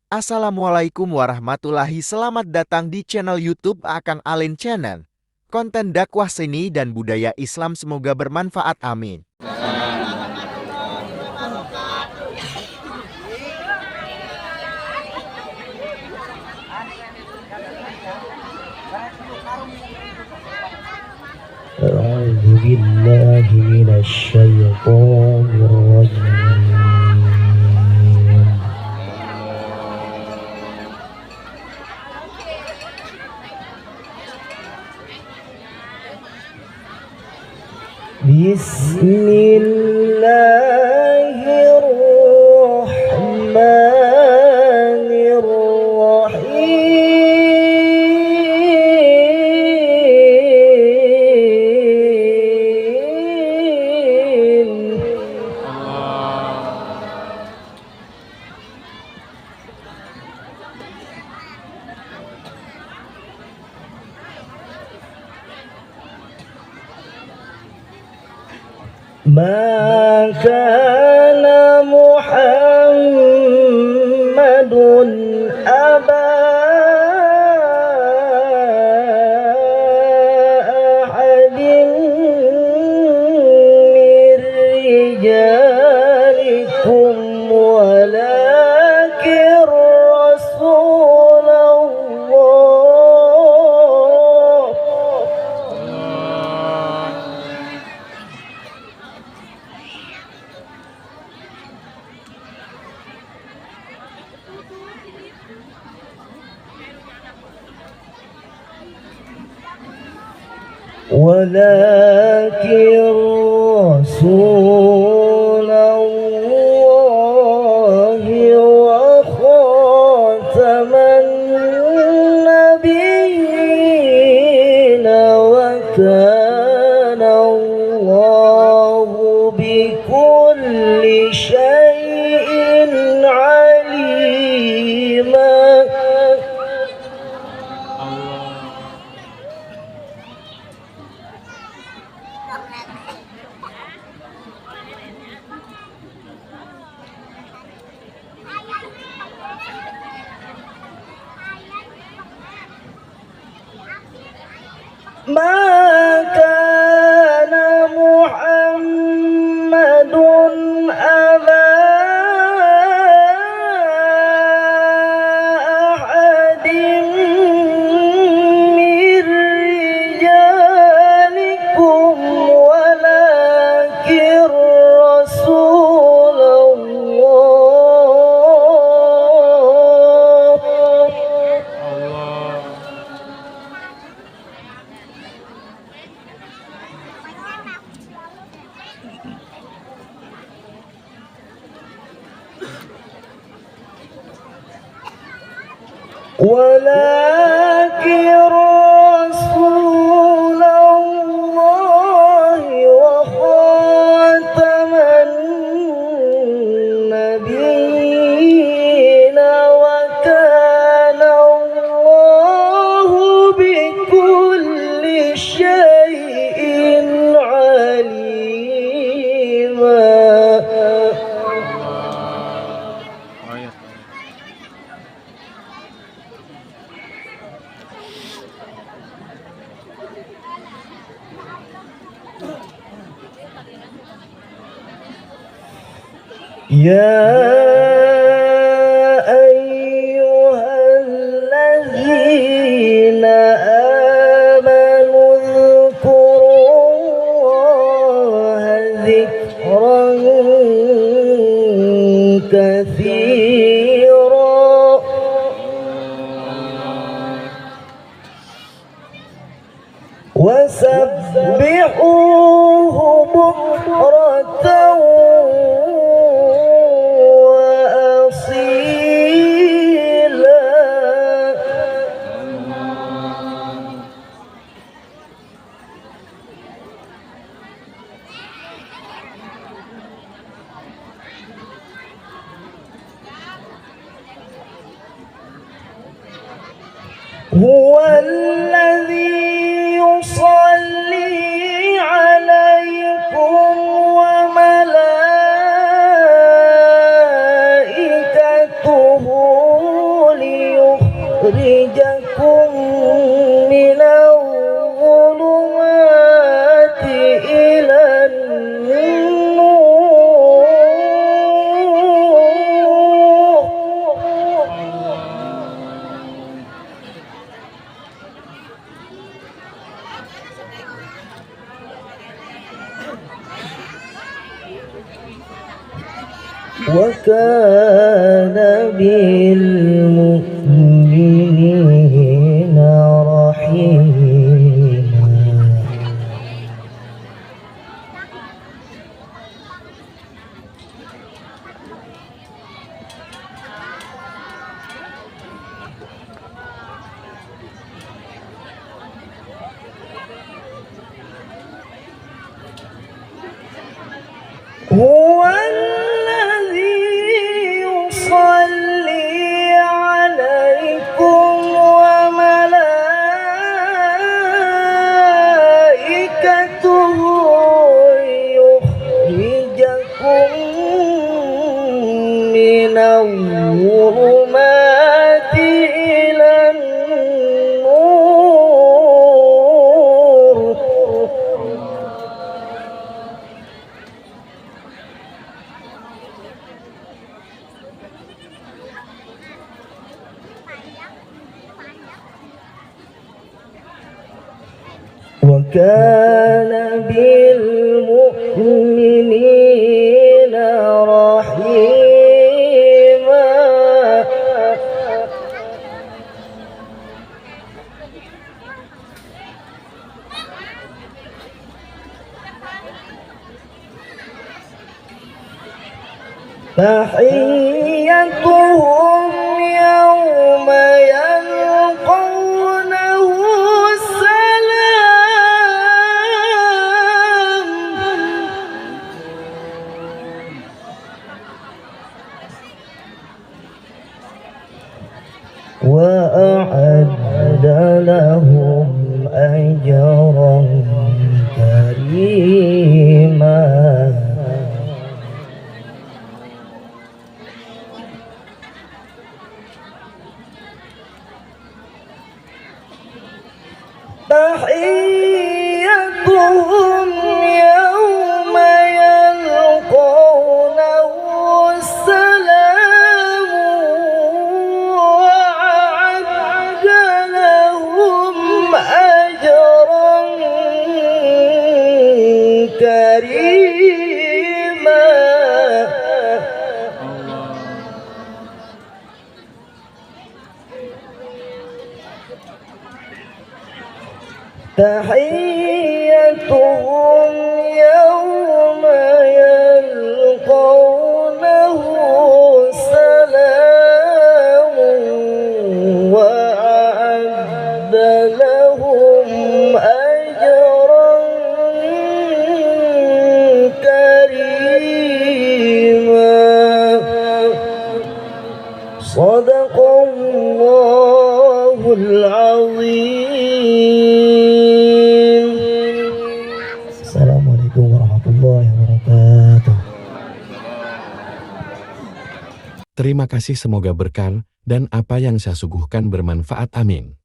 Assalamualaikum warahmatullahi. Selamat datang di channel YouTube Akang Alin Channel. Konten dakwah seni dan budaya Islam semoga bermanfaat. Amin. أعوذ بالله من الشيطان الرجيم بسم الله الرحمن الرحيم ما كان محمد أبا أحد من رجالكم ولكن رسول الله وخاتم النبيين وكان الله بكل شيء عليما ما كان محمد أبا أحد من رجالكم ولكن رسول الله وخاتم النبيين وكان الله بكل شيء عليما يا أيها الذين آمنوا اذكروا الله ذكرا كثيرا وسبحوه بكرة هو الذي يصلي عليكم وملائكته يخرجكم من الظلمات إلى وكان بالمؤمنين رحيما. هو الذي يصلي عليكم وملائكته يخرجكم من الظلمات إلى النور. وكان بالمؤمنين رحيما. تحيتهم يوم يلقونه السلام. وأعد لهم أجرا كريما. تحيتهم يوم يلقونه السلام. وأعد لهم أجرا كريما. تحيتهم يوم يلقونه سلام. وأعد لهم أجرا كريما. صدق الله العظيم. Assalamualaikum warahmatullahi wabarakatuh. Terima kasih, semoga berkah dan apa yang saya suguhkan bermanfaat. Amin.